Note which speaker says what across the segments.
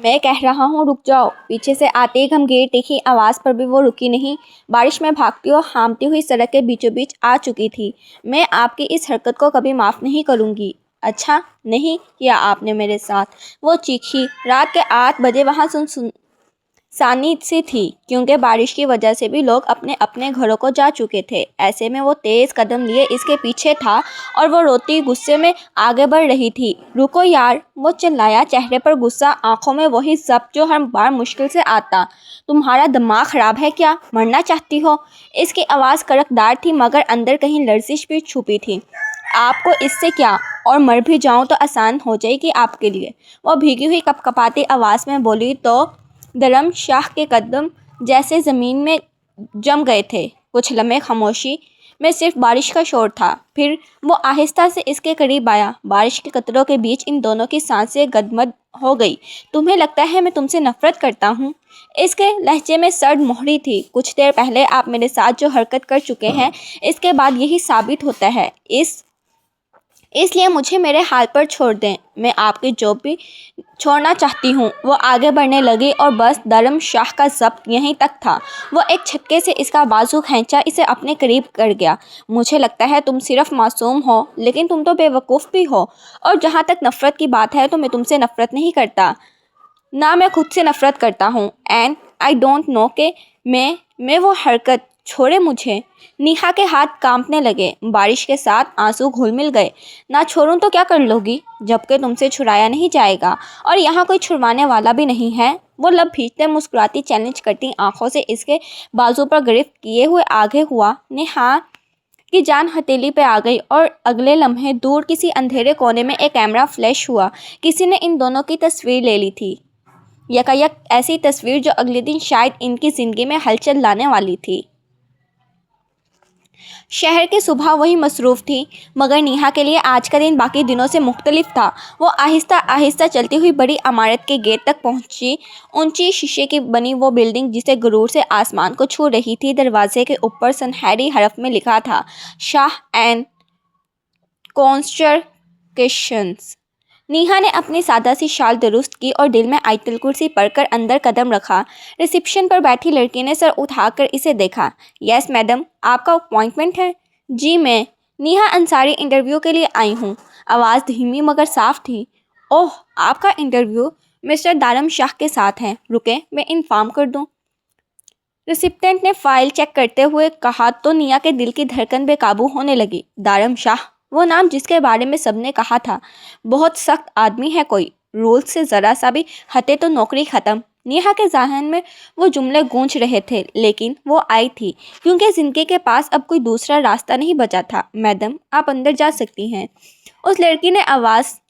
Speaker 1: میں کہہ رہا ہوں رک جاؤ۔ پیچھے سے آتے ہی گھمگیر تیکھی آواز پر بھی وہ رکی نہیں۔ بارش میں بھاگتی اور ہامتی ہوئی سڑک کے بیچوں بیچ آ چکی تھی۔ میں آپ کی اس حرکت کو کبھی معاف نہیں کروں گی۔ اچھا نہیں کیا آپ نے میرے ساتھ، وہ چیخی۔ رات کے 8 بجے وہاں سانی سی تھی کیونکہ بارش کی وجہ سے بھی لوگ اپنے اپنے گھروں کو جا چکے تھے۔ ایسے میں وہ تیز قدم لیے اس کے پیچھے تھا اور وہ روتی غصے میں آگے بڑھ رہی تھی۔ رکو یار، وہ چلایا، چہرے پر غصہ، آنکھوں میں وہی ضبط جو ہر بار مشکل سے آتا۔ تمہارا دماغ خراب ہے کیا؟ مرنا چاہتی ہو؟ اس کی آواز کڑکدار تھی مگر اندر کہیں لرزش بھی چھپی تھی۔ آپ کو اس سے کیا؟ اور مر بھی جاؤں تو آسان ہو جائے گی آپ کے لیے، وہ بھیگی ہوئی کپکپاتی آواز میں بولی تو دھرم شاہ کے قدم جیسے زمین میں جم گئے تھے۔ کچھ لمحے خاموشی میں صرف بارش کا شور تھا، پھر وہ آہستہ سے اس کے قریب آیا۔ بارش کے قطروں کے بیچ ان دونوں کی سانسیں گدمد ہو گئی۔ تمہیں لگتا ہے میں تم سے نفرت کرتا ہوں؟ اس کے لہجے میں سرد مہری تھی۔ کچھ دیر پہلے آپ میرے ساتھ جو حرکت کر چکے ہیں اس کے بعد یہی ثابت ہوتا ہے، اس لیے مجھے میرے حال پر چھوڑ دیں۔ میں آپ کی جاب بھی چھوڑنا چاہتی ہوں۔ وہ آگے بڑھنے لگی اور بس دھرم شاہ کا ضبط یہیں تک تھا۔ وہ ایک جھٹکے سے اس کا بازو کھینچا، اسے اپنے قریب کر گیا۔ مجھے لگتا ہے تم صرف معصوم ہو لیکن تم تو بے وقوف بھی ہو، اور جہاں تک نفرت کی بات ہے تو میں تم سے نفرت نہیں کرتا، نہ میں خود سے نفرت کرتا ہوں، اینڈ آئی ڈونٹ نو کہ میں وہ حرکت چھوڑے مجھے۔ نیہا کے ہاتھ کانپنے لگے، بارش کے ساتھ آنسو گھل مل گئے۔ نہ چھوڑوں تو کیا کر لوگی؟ جبکہ تم سے چھڑایا نہیں جائے گا اور یہاں کوئی چھڑوانے والا بھی نہیں ہے۔ وہ لب بھیجتے مسکراتی چیلنج کرتی آنکھوں سے اس کے بازو پر گرفت کیے ہوئے آگے ہوا۔ نیہا کی جان ہتھیلی پہ آ گئی اور اگلے لمحے دور کسی اندھیرے کونے میں ایک کیمرہ فلیش ہوا۔ کسی نے ان دونوں کی تصویر لے لی تھی، یکایک ایسی تصویر جو اگلے دن شاید ان کی زندگی میں ہلچل لانے والی تھی۔ شہر کی صبح وہی مصروف تھی مگر نیہا کے لیے آج کا دن باقی دنوں سے مختلف تھا۔ وہ آہستہ آہستہ چلتی ہوئی بڑی عمارت کے گیٹ تک پہنچی۔ اونچی شیشے کی بنی وہ بلڈنگ جسے غرور سے آسمان کو چھو رہی تھی، دروازے کے اوپر سنہری حرف میں لکھا تھا شاہ اینڈ کنسٹرکشنز۔ نیہا نے اپنی سادہ سی شال درست کی اور دل میں آیت الکرسی پڑھ کر اندر قدم رکھا۔ ریسیپشن پر بیٹھی لڑکی نے سر اٹھا کر اسے دیکھا۔ یس میڈم، آپ کا اپائنٹمنٹ ہے؟ جی میں نیہا انصاری انٹرویو کے لیے آئی ہوں۔ آواز دھیمی مگر صاف تھی۔ اوہ، آپ کا انٹرویو مسٹر دھرم شاہ کے ساتھ ہے، رکیں میں انفارم کر دوں۔ ریسیپٹنٹ نے فائل چیک کرتے ہوئے کہا تو نیہا کے دل کی دھڑکن بے قابو ہونے لگی۔ دھرم شاہ، وہ نام جس کے بارے میں سب نے کہا تھا، بہت سخت آدمی ہے، کوئی رولز سے ذرا سا بھی ہٹے تو نوکری ختم۔ نیہا کے ذہن میں وہ جملے گونج رہے تھے لیکن وہ آئی تھی کیونکہ زندگی کے پاس اب کوئی دوسرا راستہ نہیں بچا تھا۔ میڈم، آپ اندر جا سکتی ہیں۔ اس لڑکی نے آواز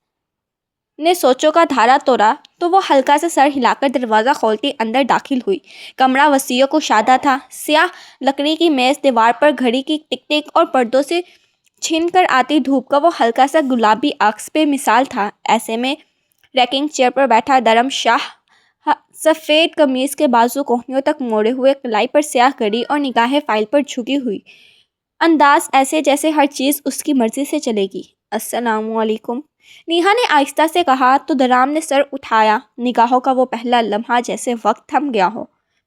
Speaker 1: نے سوچوں کا دھارا توڑا تو وہ ہلکا سے سر ہلا کر دروازہ کھولتی اندر داخل ہوئی۔ کمرہ وسیع و کشادہ تھا۔ سیاہ لکڑی کی میز، دیوار پر گھڑی کی ٹک ٹک اور پردوں سے چھن کر آتی دھوپ کا وہ ہلکا سا گلابی عکس بے مثال تھا۔ ایسے میں ریکنگ چیئر پر بیٹھا دھرم شاہ، سفید قمیض کے بازو کوہنیوں تک موڑے ہوئے، کلائی پر سیاہ گھڑی اور نگاہیں فائل پر جھکی ہوئی، انداز ایسے جیسے ہر چیز اس کی مرضی سے چلے گی۔ السلام علیکم، نیہا نے آہستہ سے کہا تو دھرم نے سر اٹھایا، نگاہوں کا وہ پہلا لمحہ جیسے وقت تھم گیا ہو۔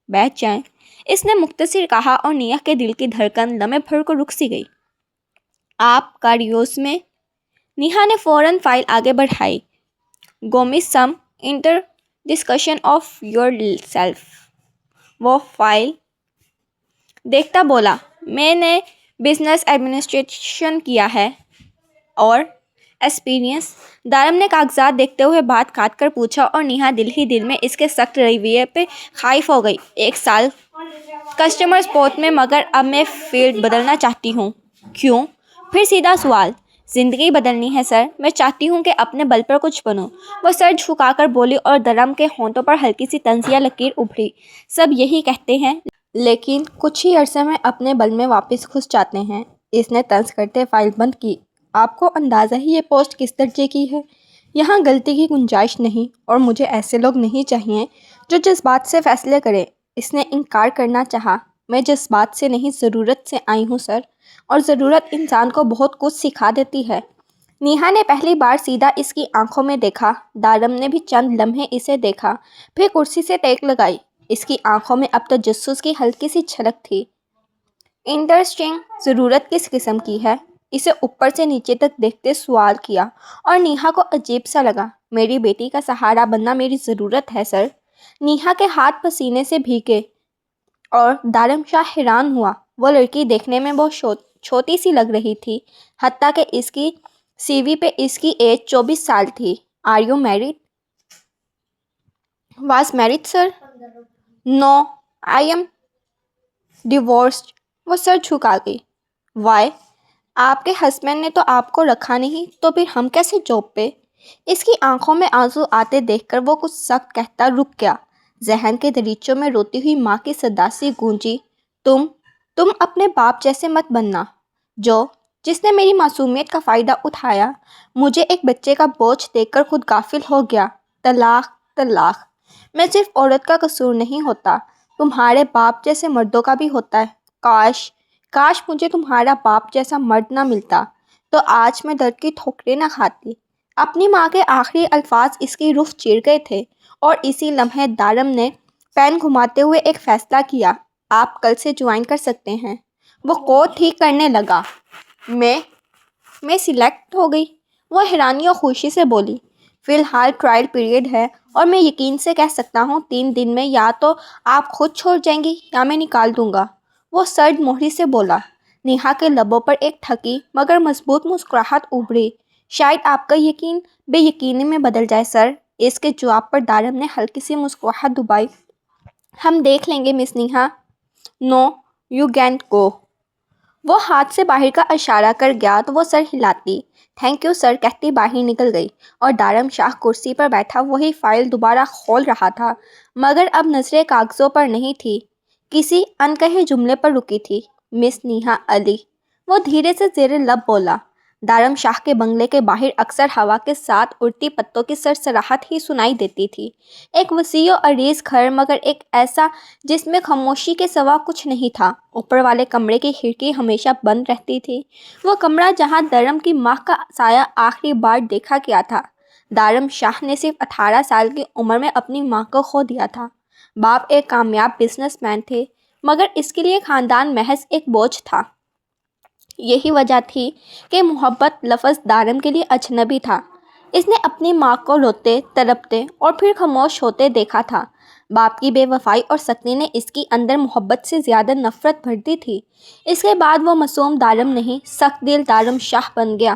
Speaker 1: بیٹھ جائیں، اس نے مختصر کہا اور نیہا کے دل کی دھڑکن لمحے بھر کو رک سی گئی۔ آپ کاریوس میں؟ نیہا نے فوراً فائل آگے بڑھائی۔ Go me some inter discussion of yourself. وہ فائل دیکھتا بولا، میں نے بزنس ایڈمنسٹریشن کیا ہے۔ اور ایکسپیرئنس؟ دھرم نے کاغذات دیکھتے ہوئے بات کاٹ کر پوچھا اور نیہا دل ہی دل میں اس کے سخت رویے پہ خائف ہو گئی۔ 1 سال کسٹمر سپورٹ میں، مگر اب میں فیلڈ بدلنا چاہتی ہوں۔ کیوں؟ پھر سیدھا سوال۔ زندگی بدلنی ہے سر، میں چاہتی ہوں کہ اپنے بل پر کچھ بنوں، وہ سر جھکا کر بولی اور دھرم کے ہونٹوں پر ہلکی سی طنزیہ لکیر ابھری۔ سب یہی کہتے ہیں لیکن کچھ ہی عرصے میں اپنے بل میں واپس گھس جاتے ہیں۔ اس نے طنز کرتے فائل بند کی۔ آپ کو اندازہ ہے یہ پوسٹ کس درجے کی ہے؟ یہاں غلطی کی گنجائش نہیں، اور مجھے ایسے لوگ نہیں چاہیے جو جذبات سے فیصلے کریں۔ اس نے انکار کرنا چاہا۔ میں جذبات سے نہیں، ضرورت سے آئی ہوں سر، اور ضرورت انسان کو بہت کچھ سکھا دیتی ہے۔ نیہا نے پہلی بار سیدھا اس کی آنکھوں میں دیکھا۔ دارم نے بھی چند لمحے اسے دیکھا، پھر کرسی سے ٹیک لگائی۔ اس کی آنکھوں میں اب تجسس کی ہلکی سی جھلک تھی۔ انٹرسٹنگ، ضرورت کس قسم کی ہے؟ اسے اوپر سے نیچے تک دیکھتے سوال کیا، اور نیہا کو عجیب سا لگا۔ میری بیٹی کا سہارا بننا میری ضرورت ہے سر۔ نیہا کے ہاتھ پسینے سے بھیگے اور دارم شاہ حیران ہوا۔ وہ لڑکی دیکھنے میں بہت چھوٹی سی لگ رہی تھی، حتیٰ کہ اس کی سی وی پہ اس کی ایج 24 سال تھی۔ Are you married? Was married sir? No, I am divorced. وہ سر جھکا گئی۔ وائی؟ آپ کے ہسبینڈ نے تو آپ کو رکھا نہیں، تو پھر ہم کیسے جاب پہ؟ اس کی آنکھوں میں آنسو آتے دیکھ کر وہ کچھ سخت کہتا رک گیا۔ ذہن کے دریچوں میں روتی ہوئی ماں کی صدا سی گونجی، تم اپنے باپ جیسے مت بننا، جس نے میری معصومیت کا فائدہ اٹھایا، مجھے ایک بچے کا بوجھ دیکھ کر خود غافل ہو گیا۔ طلاق میں صرف عورت کا قصور نہیں ہوتا، تمہارے باپ جیسے مردوں کا بھی ہوتا ہے۔ کاش مجھے تمہارا باپ جیسا مرد نہ ملتا، تو آج میں درد کی ٹھوکریں نہ کھاتی۔ اپنی ماں کے آخری الفاظ اس کی روح چیر گئے تھے، اور اسی لمحے دارم نے پین گھماتے ہوئے ایک فیصلہ کیا۔ آپ کل سے جوائن کر سکتے ہیں۔ وہ کوٹ ٹھیک کرنے لگا۔ میں سلیکٹ ہو گئی؟ وہ حیرانی اور خوشی سے بولی۔ فی الحال ٹرائل پیریڈ ہے، اور میں یقین سے کہہ سکتا ہوں 3 دن میں یا تو آپ خود چھوڑ جائیں گی یا میں نکال دوں گا۔ وہ سرد مہری سے بولا۔ نیہا کے لبوں پر ایک تھکی مگر مضبوط مسکراہٹ ابھری۔ شاید آپ کا یقین بے یقینی میں بدل جائے سر۔ اس کے جواب پر دارم نے ہلکی سی مسکراہٹ دبائی۔ ہم دیکھ لیں گے مس نیہا۔ نو، یو کین گو۔ وہ ہاتھ سے باہر کا اشارہ کر گیا تو وہ سر ہلاتی تھینک یو سر کہتی باہر نکل گئی، اور دارم شاہ کرسی پر بیٹھا وہی فائل دوبارہ کھول رہا تھا، مگر اب نظریں کاغذوں پر نہیں تھی، کسی انکہے جملے پر رکی تھی۔ مس نیہا علی، وہ دھیرے سے زیر لب بولا۔ دارم شاہ کے بنگلے کے باہر اکثر ہوا کے ساتھ اڑتی پتوں کی سرسراہٹ ہی سنائی دیتی تھی۔ ایک وسیع و عریض گھر، مگر ایک ایسا جس میں خاموشی کے سوا کچھ نہیں تھا۔ اوپر والے کمرے کی کھڑکی ہمیشہ بند رہتی تھی، وہ کمرہ جہاں دارم کی ماں کا سایہ آخری بار دیکھا گیا تھا۔ دارم شاہ نے صرف 18 سال کی عمر میں اپنی ماں کو کھو دیا تھا۔ باپ ایک کامیاب بزنس مین تھے، مگر اس کے لیے خاندان محض ایک بوجھ تھا۔ یہی وجہ تھی کہ محبت لفظ دارم کے لیے اجنبی تھا۔ اس نے اپنی ماں کو روتے، تڑپتے اور پھر خاموش ہوتے دیکھا تھا۔ باپ کی بے وفائی اور سختی نے اس کی اندر محبت سے زیادہ نفرت بھر دی تھی۔ اس کے بعد وہ معصوم دارم نہیں، سخت دل دارم شاہ بن گیا،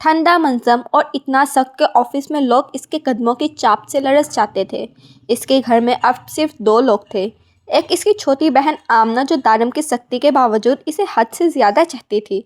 Speaker 1: ٹھنڈا، منظم اور اتنا سخت کہ آفس میں لوگ اس کے قدموں کی چاپ سے لرز جاتے تھے۔ اس کے گھر میں اب صرف 2 لوگ تھے، ایک اس کی چھوٹی بہن آمنہ جو دارم کی سختی کے باوجود اسے حد سے زیادہ چاہتی تھی،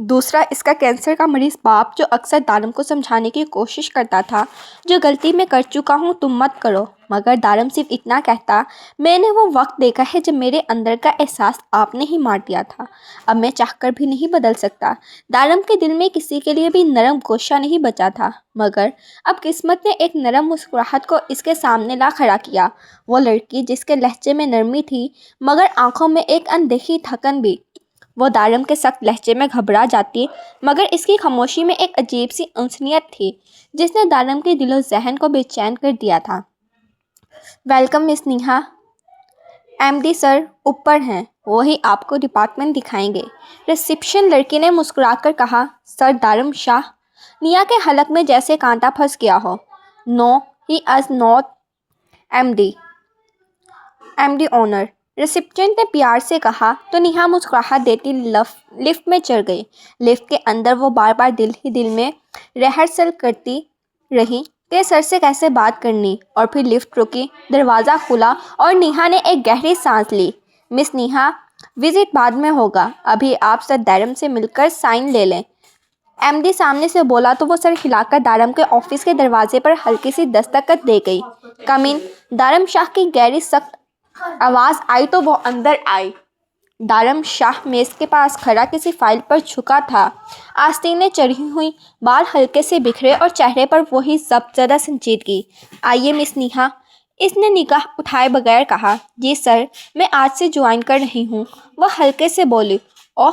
Speaker 1: دوسرا اس کا کینسر کا مریض باپ جو اکثر دارم کو سمجھانے کی کوشش کرتا تھا، جو غلطی میں کر چکا ہوں تم مت کرو، مگر دارم صرف اتنا کہتا، میں نے وہ وقت دیکھا ہے جب میرے اندر کا احساس آپ نے ہی مار دیا تھا، اب میں چاہ کر بھی نہیں بدل سکتا۔ دارم کے دل میں کسی کے لیے بھی نرم گوشہ نہیں بچا تھا، مگر اب قسمت نے ایک نرم مسکراہٹ کو اس کے سامنے لا کھڑا کیا۔ وہ لڑکی جس کے لہجے میں نرمی تھی، مگر آنکھوں میں ایک اندیکھی تھکن بھی۔ وہ دارم کے سخت لہجے میں گھبرا جاتی، مگر اس کی خاموشی میں ایک عجیب سی انسانیت تھی جس نے دارم کے دل و ذہن کو بے چین کر دیا تھا۔ ویلکم مس نیہا۔ ایم ڈی سر اوپر ہیں، وہی آپ کو ڈپارٹمنٹ دکھائیں گے۔ ریسیپشن لڑکی نے مسکرا کر کہا۔ سر دارم شاہ؟ نیہا کے حلق میں جیسے کانٹا پھنس گیا ہو۔ No, he is not M D owner, reception نے پیار سے کہا، تو نیہا مسکراہٹ دیتی لفٹ میں چڑھ گئی۔ لفٹ کے اندر وہ بار بار دل ہی دل میں ریہرسل کرتی رہی کہ سر سے کیسے بات کرنی، اور پھر لفٹ رکی، دروازہ کھلا اور نیہا نے ایک گہری سانس لی۔ مس نیہا، وزٹ بعد میں ہوگا، ابھی آپ سر دارم سے مل کر سائن لے لیں۔ ایم ڈی سامنے سے بولا تو وہ سر ہلا کر دارم کے آفس کے دروازے پر ہلکی سی دستک دے گئی۔ کم ان۔ دارم شاہ کی گہری سخت آواز آئی تو وہ اندر آئے۔ دارم شاہ میز کے پاس کھڑا کسی فائل پر جھکا تھا، آستینیں چڑھی ہوئی، بال ہلکے سے بکھرے اور چہرے پر وہی ضبط زدہ سنجیدگی۔ آئیے مس نیہا، اس نے نگاہ اٹھائے بغیر کہا۔ جی سر، میں آج سے جوائن کر رہی ہوں، وہ ہلکے سے بولی۔ اوہ،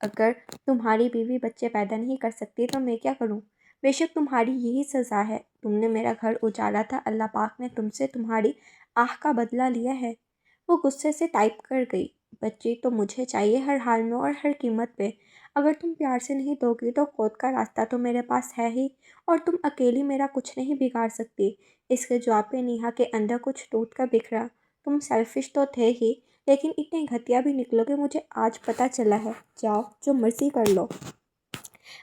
Speaker 1: اگر تمہاری بیوی بچے پیدا نہیں کر سکتی تو میں کیا کروں؟ بے شک تمہاری یہی سزا ہے۔ تم نے میرا گھر اجاڑا تھا، اللہ پاک نے تم سے تمہاری آہ کا بدلہ لیا ہے۔ وہ غصے سے ٹائپ کر گئی۔ بچی تو مجھے چاہیے ہر حال میں اور ہر قیمت پہ۔ اگر تم پیار سے نہیں دو گی تو خود کا راستہ تو میرے پاس ہے ہی، اور تم اکیلی میرا کچھ نہیں بگاڑ سکتی۔ اس کے جواب پہ نیہا کے اندر کچھ ٹوٹ کر بکھرا۔ تم سیلفش تو تھے ہی، لیکن اتنے گھٹیا بھی نکلو گے مجھے آج پتہ چلا ہے۔ جاؤ جو مرضی کر لو۔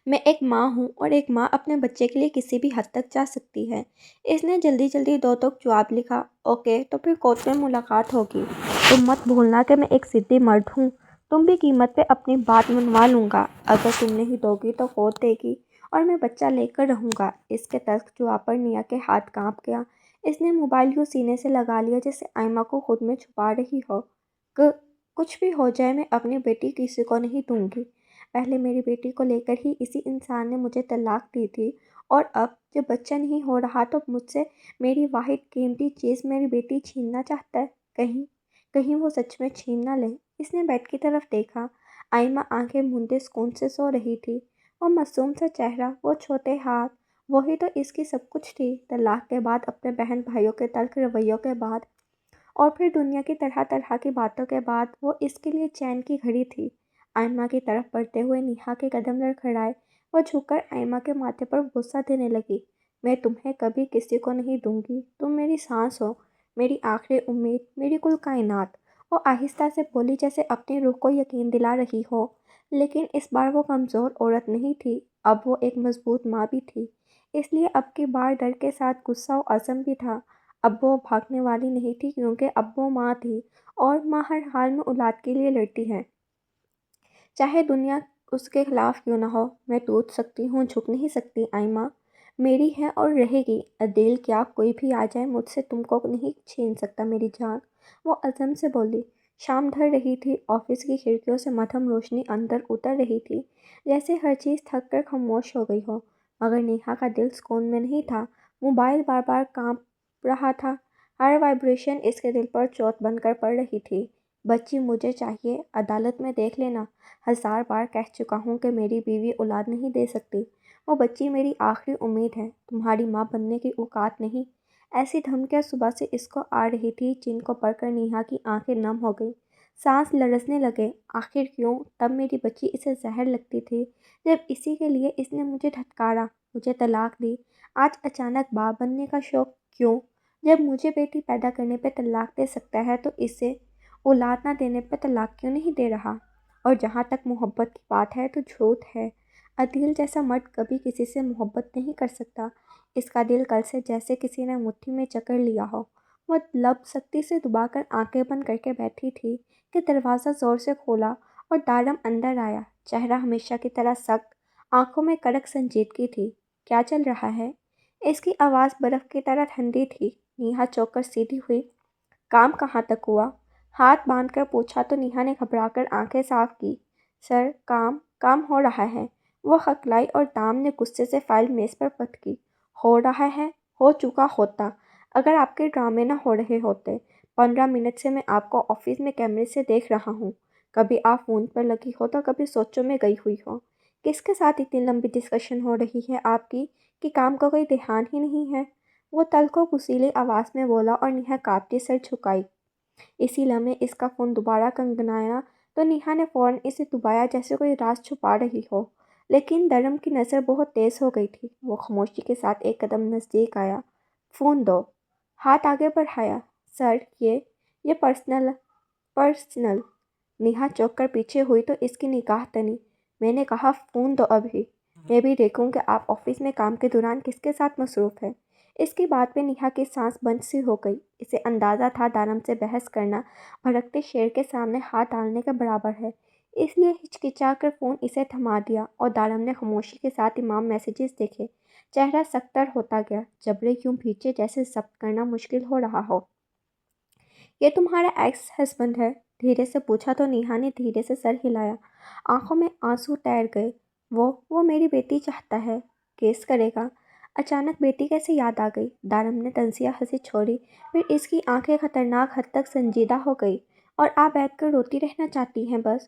Speaker 1: میں ایک ماں ہوں، اور ایک ماں اپنے بچے کے لیے کسی بھی حد تک جا سکتی ہے۔ اس نے جلدی جلدی دو ٹوک جواب لکھا۔ اوکے، تو پھر کورٹ میں ملاقات ہوگی۔ تم مت بھولنا کہ میں ایک ضدی مرد ہوں۔ تم بھی قیمت پہ اپنی بات منوا لوں گا۔ اگر تم نہیں دو گی تو کورٹ دے گی، اور میں بچہ لے کر رہوں گا۔ اس کے تلخ جواب پر نیہا کے ہاتھ کانپ گیا۔ اس نے موبائل یوں سینے سے لگا لیا جیسے آئمہ کو خود میں چھپا رہی ہو۔ کچھ بھی ہو جائے میں اپنی بیٹی کسی کو نہیں دوں گی۔ پہلے میری بیٹی کو لے کر ہی اسی انسان نے مجھے طلاق دی تھی، اور اب جب بچہ نہیں ہو رہا تو مجھ سے میری واحد قیمتی چیز میری بیٹی چھیننا چاہتا ہے۔ کہیں وہ سچ میں چھین نہ لے۔ اس نے بیڈ کی طرف دیکھا۔ آئمہ آنکھیں مندے سکون سے سو رہی تھی۔ وہ معصوم سا چہرہ، وہ چھوٹے ہاتھ، وہی تو اس کی سب کچھ تھی۔ طلاق کے بعد، اپنے بہن بھائیوں کے تلخ رویوں کے بعد، اور پھر دنیا کی طرح طرح کی باتوں کے بعد، وہ اس کے لیے چین کی گھڑی تھی۔ آئمہ کی طرف بڑھتے ہوئے نیہا کے قدم لڑکھڑائے۔ وہ جھک کر آئمہ کے ماتھے پر بوسہ دینے لگی۔ میں تمہیں کبھی کسی کو نہیں دوں گی۔ تم میری سانس ہو، میری آخری امید، میری کل کائنات۔ وہ آہستہ سے بولی جیسے اپنی روح کو یقین دلا رہی ہو، لیکن اس بار وہ کمزور عورت نہیں تھی، اب وہ ایک مضبوط ماں بھی تھی۔ اس لیے اب کی بار ڈر کے ساتھ غصہ و عزم بھی تھا۔ اب وہ بھاگنے والی نہیں تھی، کیونکہ اب وہ ماں تھی، اور ماں ہر حال میں اولاد کے لیے لڑتی ہے، چاہے دنیا اس کے خلاف کیوں نہ ہو۔ میں ٹوٹ سکتی ہوں، جھک نہیں سکتی۔ آئمہ میری ہے اور رہے گی۔ عدیل کیا کوئی بھی آ جائے، مجھ سے تم کو نہیں چھین سکتا میری جان، وہ عزم سے بولی۔ شام ڈھل رہی تھی۔ آفس کی کھڑکیوں سے مدھم روشنی اندر اتر رہی تھی، جیسے ہر چیز تھک کر خاموش ہو گئی ہو، مگر نیہا کا دل سکون میں نہیں تھا۔ موبائل بار بار کانپ رہا تھا، ہر وائبریشن اس کے دل پر چوٹ بن کر پڑ رہی تھی۔ بچی مجھے چاہیے، عدالت میں دیکھ لینا۔ 1000 بار کہہ چکا ہوں کہ میری بیوی اولاد نہیں دے سکتی۔ وہ بچی میری آخری امید ہے، تمہاری ماں بننے کی اوقات نہیں۔ ایسی دھمکیاں صبح سے اس کو آ رہی تھی، جن کو پڑھ کر نیہا کی آنکھیں نم ہو گئیں، سانس لرزنے لگے۔ آخر کیوں تب میری بچی اسے زہر لگتی تھی، جب اسی کے لیے اس نے مجھے دھتکارا، مجھے طلاق دی۔ آج اچانک باپ بننے کا شوق کیوں؟ جب مجھے بیٹی پیدا کرنے پہ طلاق دے سکتا ہے تو اسے اولاد نہ دینے پہ طلاق کیوں نہیں دے رہا؟ اور جہاں تک محبت کی بات ہے تو جھوٹ ہے۔ عدیل جیسا مرد کبھی کسی سے محبت نہیں کر سکتا۔ اس کا دل کل سے جیسے کسی نے مٹھی میں جکڑ لیا ہو۔ وہ لب سختی سے دبا کر آنکھیں بند کر کے بیٹھی تھی کہ دروازہ زور سے کھولا اور دارم اندر آیا۔ چہرہ ہمیشہ کی طرح سخت، آنکھوں میں کڑک سنجیدگی تھی۔ کیا چل رہا ہے؟ اس کی آواز برف کی طرح ٹھنڈی تھی۔ نیہا چونک کر سیدھی ہوئی۔ کام کہاں تک ہوا؟ ہاتھ باندھ کر پوچھا تو نیہا نے گھبرا کر آنکھیں صاف کی۔ سر، کام ہو رہا ہے، وہ ہکلائی، اور دام نے غصے سے فائل میز پر پٹکی۔ ہو رہا ہے؟ ہو چکا ہوتا اگر آپ کے ڈرامے نہ ہو رہے ہوتے۔ 15 منٹ سے میں آپ کو آفس میں کیمرے سے دیکھ رہا ہوں۔ کبھی آپ فون پر لگی ہو تو کبھی سوچوں میں گئی ہوئی ہو۔ کس کے ساتھ اتنی لمبی ڈسکشن ہو رہی ہے آپ کی کہ کام کا کوئی دھیان ہی نہیں ہے؟ وہ تلخ و غصیلی آواز میں بولا، اور نیہا کانپتی سر جھکائی۔ اسی لمحے اس کا فون دوبارہ گنگنایا تو نیہا نے فوراً اسے دبایا جیسے کوئی راز چھپا رہی ہو، لیکن دارم کی نظر بہت تیز ہو گئی تھی۔ وہ خاموشی کے ساتھ ایک قدم نزدیک آیا۔ فون دو۔ ہاتھ آگے بڑھایا۔ سر، یہ پرسنل۔ نیہا چونک کر پیچھے ہوئی تو اس کی نگاہ تنی۔ میں نے کہا فون دو ابھی، میں بھی دیکھوں کہ آپ آفس میں کام کے دوران کس کے ساتھ مصروف ہیں۔ اس کی بات پہ نیہا کی سانس بند سی ہو گئی۔ اسے اندازہ تھا دارم سے بحث کرنا بھڑکتے شیر کے سامنے ہاتھ ڈالنے کے برابر ہے، اس لیے ہچکچا کر فون اسے تھما دیا، اور دارم نے خاموشی کے ساتھ تمام میسیجز دیکھے۔ چہرہ سخت تر ہوتا گیا، جبڑے یوں بھیجے جیسے ضبط کرنا مشکل ہو رہا ہو۔ یہ تمہارا ایکس ہسبینڈ ہے؟ دھیرے سے پوچھا تو نیہا نے دھیرے سے سر ہلایا۔ آنکھوں میں آنسو تیر گئے۔ وہ میری بیٹی چاہتا ہے۔ کیس کرے گا؟ اچانک بیٹی کیسے یاد آ گئی؟ دارم نے طنزیہ ہنسی چھوڑی، پھر اس کی آنکھیں خطرناک حد تک سنجیدہ ہو گئی۔ اور آپ بیٹھ کر روتی رہنا چاہتی ہیں بس؟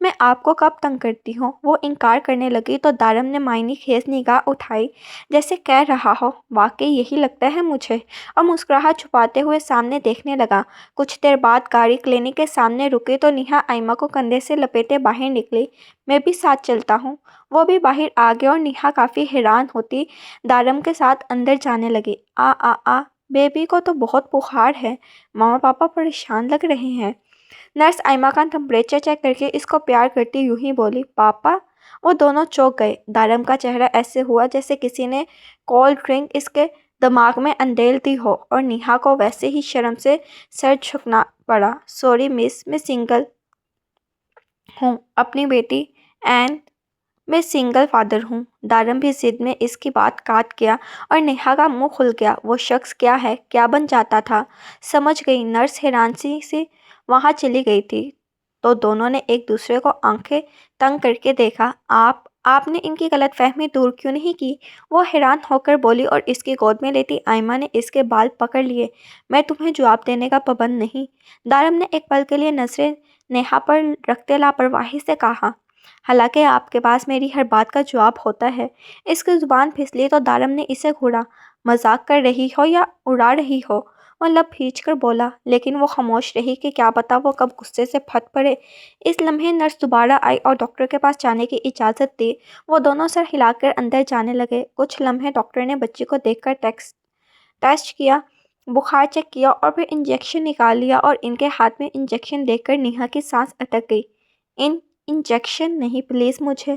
Speaker 2: میں آپ کو کب تنگ کرتی ہوں؟ وہ انکار کرنے لگی تو دارم نے معنی خیز نگاہ اٹھائی، جیسے کہہ رہا ہو واقعی یہی لگتا ہے مجھے، اور مسکراہٹ چھپاتے ہوئے سامنے دیکھنے لگا۔ کچھ دیر بعد گاڑی کلینک کے سامنے رکی تو نیہا آئمہ کو کندھے سے لپیٹے باہر نکلی۔ میں بھی ساتھ چلتا ہوں۔ وہ بھی باہر آ گئے اور نیہا کافی حیران ہوتی دارم کے ساتھ اندر جانے لگی۔ بیبی کو تو بہت بخار ہے، ماما پاپا پریشان لگ رہے ہیں۔ نرس آئمہ کا ٹمپریچر چیک کر کے اس کو پیار کرتی یوں ہی بولی، پاپا؟ وہ دونوں چونک گئے۔ دارم کا چہرہ ایسے ہوا جیسے کسی نے کولڈ ڈرنک اس کے دماغ میں اندھیل دی ہو، اور نیہا کو ویسے ہی شرم سے سر جھکنا پڑا۔ سوری مس، میں سنگل ہوں، اپنی بیٹی اینڈ میں سنگل فادر ہوں۔ دارم بھی ضد میں اس کی بات کاٹ گیا اور نیہا کا منہ کھل گیا۔ وہ شخص کیا ہے، کیا بن جاتا تھا؟ سمجھ گئی۔ نرس حیرانی سے وہاں چلی گئی تھی تو دونوں نے ایک دوسرے کو آنکھیں تنگ کر کے دیکھا۔ آپ نے ان کی غلط فہمی دور کیوں نہیں کی؟ وہ حیران ہو کر بولی اور اس کی گود میں لیٹی آئمہ نے اس کے بال پکڑ لیے۔ میں تمہیں جواب دینے کا پابند نہیں۔ دارم نے ایک پل کے لیے نظریں نیہا پر رکھتے لاپرواہی سے کہا، حالانکہ آپ کے پاس میری ہر بات کا جواب ہوتا ہے۔ اس کی زبان پھسلی تو دارم نے اسے گھوڑا۔ مذاق کر رہی ہو یا اڑا رہی ہو؟ وہ لب کھینچ کر بولا، لیکن وہ خاموش رہی کہ کیا پتا وہ کب غصے سے پھٹ پڑے۔ اس لمحے نرس دوبارہ آئی اور ڈاکٹر کے پاس جانے کی اجازت دی۔ وہ دونوں سر ہلا کر اندر جانے لگے۔ کچھ لمحے ڈاکٹر نے بچی کو دیکھ کر ٹیسٹ کیا، بخار چیک کیا اور پھر انجیکشن نکال لیا، اور ان کے ہاتھ میں انجیکشن دیکھ کر نیہا کی سانس اٹک گئی۔ انجیکشن نہیں پلیز، مجھے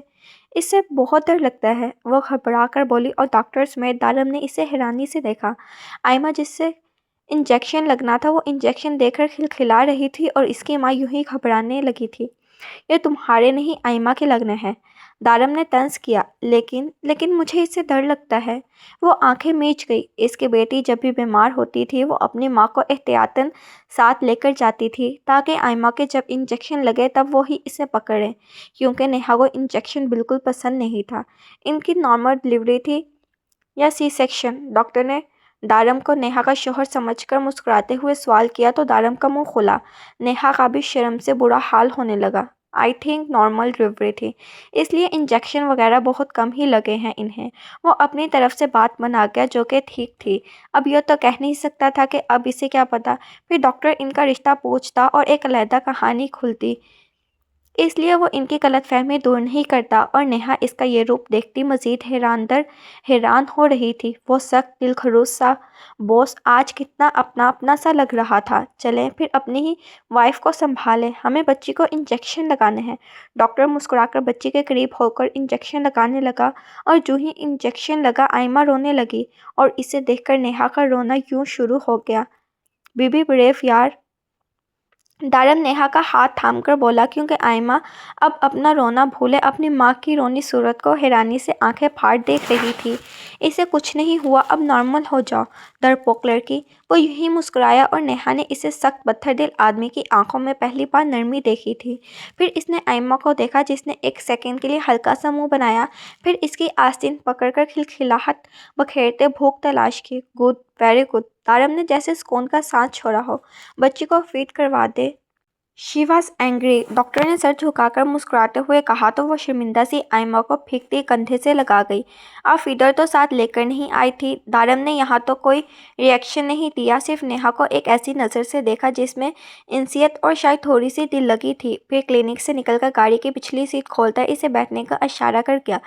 Speaker 2: اس سے بہت ڈر لگتا ہے، وہ گھبرا کر بولی، اور ڈاکٹر سمیت دارم نے اسے حیرانی سے دیکھا۔ آئمہ جس سے انجیکشن لگنا تھا وہ انجیکشن دے کر کھلکھلا رہی تھی اور اس کی ماں یوں ہی گھبرانے لگی تھی۔ یہ تمہارے نہیں آئمہ کے لگنے ہیں، دارم نے طنز کیا۔ لیکن مجھے اس سے ڈر لگتا ہے۔ وہ آنکھیں میچ گئی۔ اس کی بیٹی جب بھی بیمار ہوتی تھی وہ اپنی ماں کو احتیاطاً ساتھ لے کر جاتی تھی تاکہ آئمہ کے جب انجیکشن لگے تب وہی اسے پکڑے، کیونکہ نیہا کو انجیکشن بالکل پسند نہیں تھا۔ ان کی نارمل ڈلیوری تھی یا سی سیکشن؟ ڈاکٹر نے دارم کو نیہا کا شوہر سمجھ کر مسکراتے ہوئے سوال کیا تو دارم کا منہ کھلا۔ نیہا کا بھی شرم سے برا حال ہونے لگا۔ آئی تھنک نارمل ڈلیوری تھی، اس لیے انجیکشن وغیرہ بہت کم ہی لگے ہیں انہیں۔ وہ اپنی طرف سے بات بنا گیا جو کہ ٹھیک تھی۔ اب یہ تو کہہ نہیں سکتا تھا کہ اب اسے کیا پتا۔ پھر ڈاکٹر ان کا رشتہ پوچھتا اور ایک علیحدہ کہانی کھلتی، اس لیے وہ ان کی غلط فہمی دور نہیں کرتا، اور نیہا اس کا یہ روپ دیکھتی مزید حیران ہو رہی تھی۔ وہ سخت دلخروش سا بوس آج کتنا اپنا اپنا سا لگ رہا تھا۔ چلیں پھر اپنی ہی وائف کو سنبھالیں، ہمیں بچی کو انجیکشن لگانے ہیں۔ ڈاکٹر مسکرا کر بچی کے قریب ہو کر انجیکشن لگانے لگا، اور جو ہی انجیکشن لگا آئمہ رونے لگی، اور اسے دیکھ کر نیہا کا رونا یوں شروع ہو گیا۔ بی بریو یار، دارم نیہا کا ہاتھ تھام کر بولا، کیونکہ آئمہ اب اپنا رونا بھولے اپنی ماں کی رونی صورت کو حیرانی سے آنکھیں پھاڑ دیکھ رہی تھی۔ اسے کچھ نہیں ہوا، اب نارمل ہو جاؤ، ڈرپوک لڑکی۔ وہ یوں ہی مسکرایا اور نیہا نے اسے سخت پتھر دل آدمی کی آنکھوں میں پہلی بار نرمی دیکھی تھی۔ پھر اس نے آئمہ کو دیکھا جس نے ایک سیکنڈ کے لیے ہلکا سا منہ بنایا، پھر اس کی آستین پکڑ کر کھلکھلاہٹ بکھیرتے بھوک تلاش کی۔ گڈ، ویری گڈ، دارم نے جیسے سکون کا سانس چھوڑا ہو، بچی کو فیڈ کروا دے۔ شی واز اینگری، ڈاکٹر نے سر جھکا کر مسکراتے ہوئے کہا تو وہ شرمندہ سی آئمہ کو پھینکتی کندھے سے لگا گئی۔ آپ فیڈر تو ساتھ لے کر نہیں آئی تھی؟ دارم نے یہاں تو کوئی ری ایکشن نہیں دیا، صرف نیہا کو ایک ایسی نظر سے دیکھا جس میں انسیت اور شاید تھوڑی سی دل لگی تھی، پھر کلینک سے نکل کر گاڑی کی پچھلی سیٹ کھولتا اسے بیٹھنے کا اشارہ کر گیا۔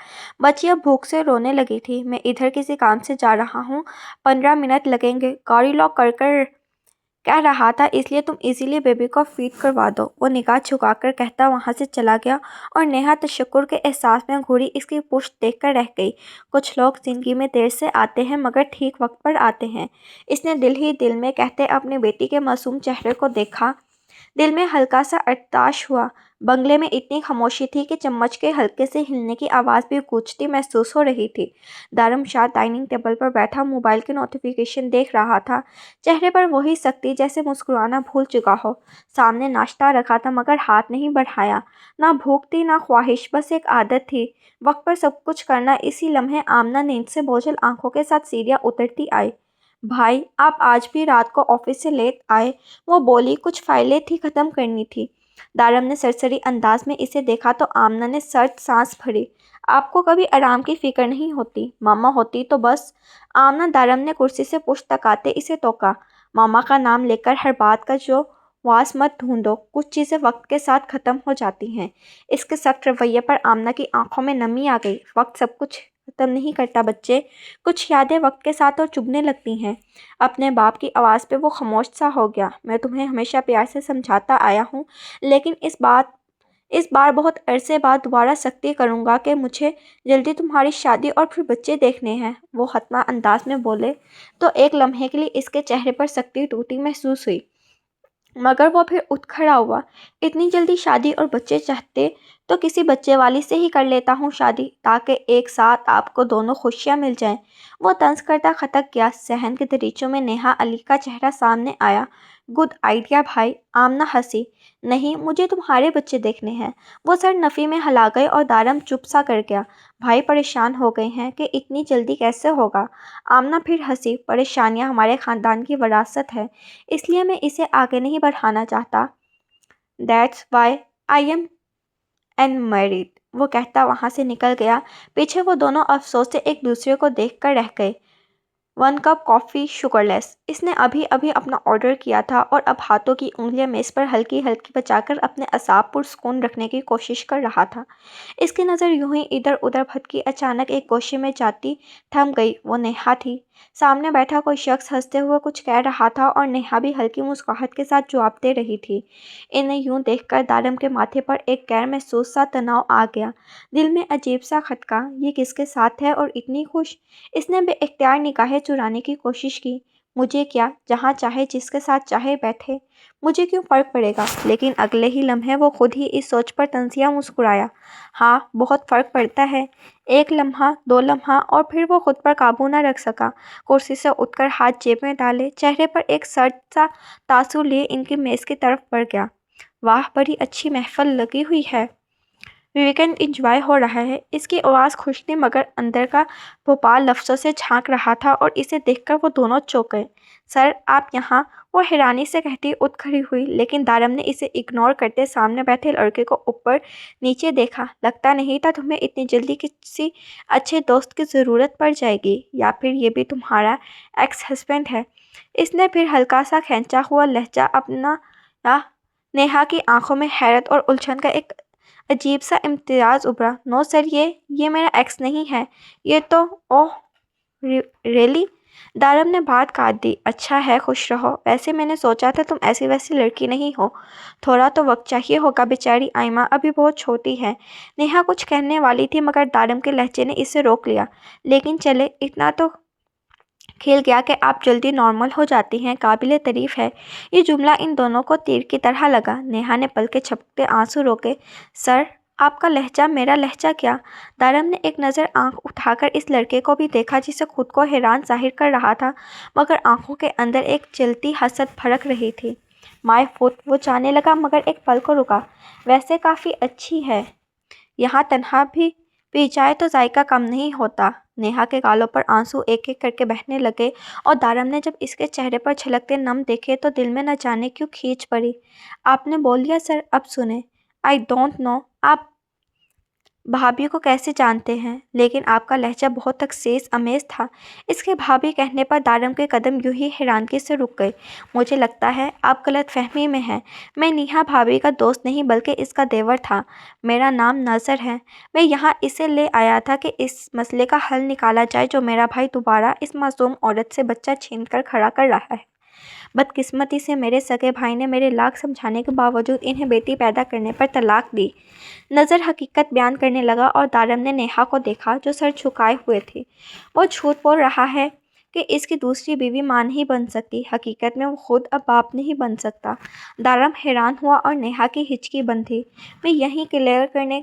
Speaker 2: بچی اب بھوک سے رونے لگی تھی۔ میں ادھر کسی کام سے جا رہا ہوں، 15 منٹ لگیں گے، گاڑی لاک کر کہہ رہا تھا، اس لیے تم ایزیلی بیبی کو فیڈ کروا دو۔ وہ نگاہ جھکا کر کہتا وہاں سے چلا گیا، اور نیہا تشکر کے احساس میں گھوری اس کی پشت دیکھ کر رہ گئی۔ کچھ لوگ زندگی میں دیر سے آتے ہیں مگر ٹھیک وقت پر آتے ہیں، اس نے دل ہی دل میں کہتے اپنی بیٹی کے معصوم چہرے کو دیکھا۔ دل میں ہلکا سا ارتعاش ہوا۔ بنگلے میں اتنی خاموشی تھی کہ چمچ کے ہلکے سے ہلنے کی آواز بھی گونجتی محسوس ہو رہی تھی۔ دارم شاہ ڈائننگ ٹیبل پر بیٹھا موبائل کی نوٹیفیکیشن دیکھ رہا تھا، چہرے پر وہی سختی جیسے مسکرانا بھول چکا ہو۔ سامنے ناشتہ رکھا تھا مگر ہاتھ نہیں بڑھایا۔ نہ بھوک تھی نہ خواہش، بس ایک عادت تھی وقت پر سب کچھ کرنا۔ اسی لمحے آمنہ نیند سے بوجھل آنکھوں کے ساتھ سیڑھیاں اترتی آئی۔ بھائی، آپ آج بھی رات کو آفس سے لیٹ آئے، وہ بولی، کچھ فائلیں تھی ختم کرنی تھی۔ دارم نے سرسری انداز میں اسے دیکھا تو آمنہ نے سرد سانس بھری۔ آپ کو کبھی آرام کی فکر نہیں ہوتی؟ ماما ہوتی تو بس۔ آمنہ دارم نے کرسی سے پشت تکاتے اسے ٹوکا۔ ماما کا نام لے کر ہر بات کا جو واس مت ڈھونڈو، کچھ چیزیں وقت کے ساتھ ختم ہو جاتی ہیں۔ اس کے سخت رویے پر آمنہ کی آنکھوں میں نمی آ گئی۔ وقت سب کچھ ختم نہیں کرتا بچے، کچھ یادیں وقت کے ساتھ اور چبھنے لگتی ہیں۔ اپنے باپ کی آواز پہ وہ خاموش سا ہو گیا۔ میں تمہیں ہمیشہ پیار سے سمجھاتا آیا ہوں، لیکن اس بار بہت عرصے بعد دوبارہ سختی کروں گا کہ مجھے جلدی تمہاری شادی اور پھر بچے دیکھنے ہیں۔ وہ حتمی انداز میں بولے تو ایک لمحے کے لیے اس کے چہرے پر سختی ٹوٹی محسوس ہوئی، مگر وہ پھر اٹھ کھڑا ہوا۔ اتنی جلدی شادی اور بچے چاہتے تو کسی بچے والی سے ہی کر لیتا ہوں شادی، تاکہ ایک ساتھ آپ کو دونوں خوشیاں مل جائیں۔ وہ طنز کرتا خطک گیا۔ صحن کے دریچوں میں نیہا علی کا چہرہ سامنے آیا۔ گڈ آئیڈیا بھائی۔ آمنہ ہنسی۔ نہیں، مجھے تمہارے بچے دیکھنے ہیں۔ وہ سر نفی میں ہلا گئے اور دارم چپ سا کر گیا۔ بھائی پریشان ہو گئے ہیں کہ اتنی جلدی کیسے ہوگا؟ آمنہ پھر ہنسی۔ پریشانیاں ہمارے خاندان کی وراثت ہے، اس لیے میں اسے آگے نہیں بڑھانا چاہتا۔ That's why I am unmarried, وہ کہتا وہاں سے نکل گیا۔ پیچھے وہ دونوں افسوس سے ایک دوسرے کو دیکھ کر رہ گئے۔ 1 کپ کافی شوگر لیس۔ اس نے ابھی اپنا آرڈر کیا تھا اور اب ہاتھوں کی انگلیاں میز پر ہلکی ہلکی بچا کر اپنے اعصاب پرسکون رکھنے کی کوشش کر رہا تھا۔ اس کی نظر یوں ہی ادھر ادھر بھٹکی، اچانک ایک گوشے میں جاتی تھم گئی۔ وہ نیہا تھی۔ سامنے بیٹھا کوئی شخص ہنستے ہوئے کچھ کہہ رہا تھا اور نیہا بھی ہلکی مسکراہٹ کے ساتھ جواب دے رہی تھی۔ انہیں یوں دیکھ کر دارم کے ماتھے پر ایک غیر محسوس سا تناؤ آ گیا۔ دل میں عجیب سا کھٹکا۔ یہ کس کے ساتھ ہے اور اتنی خوش؟ اس نے بے اختیار نگاہیں چرانے کی کوشش کی۔ مجھے کیا، جہاں چاہے جس کے ساتھ چاہے بیٹھے، مجھے کیوں فرق پڑے گا؟ لیکن اگلے ہی لمحے وہ خود ہی اس سوچ پر طنزیہ مسکرایا۔ ہاں، بہت فرق پڑتا ہے۔ 1 لمحہ، 2 لمحہ، اور پھر وہ خود پر قابو نہ رکھ سکا۔ کرسی سے اٹھ کر ہاتھ جیب میں ڈالے، چہرے پر ایک سرد سا تاثر لیے ان کی میز کی طرف بڑھ گیا۔ واہ، بڑی اچھی محفل لگی ہوئی ہے۔ ویکینڈ انجوائے ہو رہا ہے۔ اس کی آواز خوش تھی مگر اندر کا بھوپال لفظوں سے جھانک رہا تھا اور اسے دیکھ کر وہ دونوں چونک گئے۔ سر، آپ یہاں؟ وہ حیرانی سے کہتی اٹھ کھڑی ہوئی، لیکن دارم نے اسے اگنور کرتے سامنے بیٹھے لڑکے کو اوپر نیچے دیکھا۔ لگتا نہیں تھا تمہیں اتنی جلدی کسی اچھے دوست کی ضرورت پڑ جائے گی، یا پھر یہ بھی تمہارا ایکس ہسبینڈ ہے؟ اس نے پھر ہلکا سا کھینچا ہوا لہجہ اپنایا۔ نیہا کی آنکھوں میں حیرت اور الجھن کا ایک عجیب سا امتزاج ابھرا۔ نو سر، یہ میرا ایکس نہیں ہے، یہ تو… اوہ ریئلی؟ دارم نے بات کاٹ دی۔ اچھا ہے، خوش رہو۔ ویسے میں نے سوچا تھا تم ایسی ویسی لڑکی نہیں ہو، تھوڑا تو وقت چاہیے ہوگا، بیچاری آئمہ ابھی بہت چھوٹی ہے۔ نیہا کچھ کہنے والی تھی مگر دارم کے لہجے نے اسے روک لیا۔ لیکن چلے، اتنا تو کھل گیا کہ آپ جلدی نارمل ہو جاتی ہیں، قابل تعریف ہے۔ یہ جملہ ان دونوں کو تیر کی طرح لگا۔ نیہا نے پلکیں جھپکتے آنسو روکے۔ سر، آپ کا لہجہ میرا لہجہ کیا؟ دارم نے ایک نظر آنکھ اٹھا کر اس لڑکے کو بھی دیکھا جسے خود کو حیران ظاہر کر رہا تھا، مگر آنکھوں کے اندر ایک جلتی حسد بھڑک رہی تھی۔ مائی فٹ، وہ جانے لگا مگر ایک پل کو رکا۔ ویسے کافی اچھی ہے، یہاں تنہا بھی پی جائے تو ذائقہ کم نہیں ہوتا۔ نیہا کے گالوں پر آنسو ایک ایک کر کے بہنے لگے اور دارم نے جب اس کے چہرے پر چھلکتے نم دیکھے تو دل میں نہ جانے کیوں کھینچ پڑی۔ آپ نے بول دیا سر، اب سنیں۔ آئی ڈونٹ نو آپ بھابھی کو کیسے جانتے ہیں، لیکن آپ کا لہجہ بہت تخصیص آمیز تھا۔ اس کے بھابھی کہنے پر دارم کے قدم یوں ہی حیرانگی سے رک گئے۔ مجھے لگتا ہے آپ غلط فہمی میں ہیں، میں نیہا بھابھی کا دوست نہیں بلکہ اس کا دیور تھا۔ میرا نام ناظر ہے۔ میں یہاں اسے لے آیا تھا کہ اس مسئلے کا حل نکالا جائے جو میرا بھائی دوبارہ اس معصوم عورت سے بچہ چھین کر کھڑا کر رہا ہے۔ بدقسمتی سے میرے سگے بھائی نے میرے لاکھ سمجھانے کے باوجود انہیں بیٹی پیدا کرنے پر طلاق دی۔ نظر حقیقت بیان کرنے لگا اور دارم نے نیہا کو دیکھا جو سر جھکائے ہوئے تھی۔ وہ جھوٹ بول رہا ہے کہ اس کی دوسری بیوی ماں نہیں بن سکتی، حقیقت میں وہ خود اب باپ نہیں بن سکتا۔ دارم حیران ہوا اور نیہا کی ہچکی بندھی۔ میں یہیں کلیئر کرنے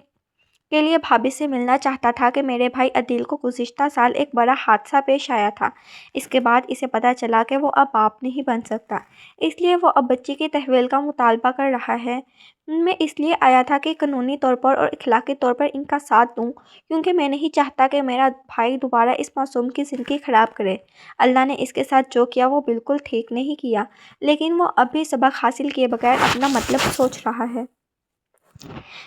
Speaker 2: کے لیے بھابھی سے ملنا چاہتا تھا کہ میرے بھائی عدیل کو گزشتہ سال ایک بڑا حادثہ پیش آیا تھا۔ اس کے بعد اسے پتہ چلا کہ وہ اب باپ نہیں بن سکتا، اس لیے وہ اب بچی کی تحویل کا مطالبہ کر رہا ہے۔ میں اس لیے آیا تھا کہ قانونی طور پر اور اخلاقی طور پر ان کا ساتھ دوں، کیونکہ میں نہیں چاہتا کہ میرا بھائی دوبارہ اس معصوم کی زندگی خراب کرے۔ اللہ نے اس کے ساتھ جو کیا وہ بالکل ٹھیک نہیں کیا، لیکن وہ اب بھی سبق حاصل کیے بغیر اپنا مطلب سوچ رہا ہے۔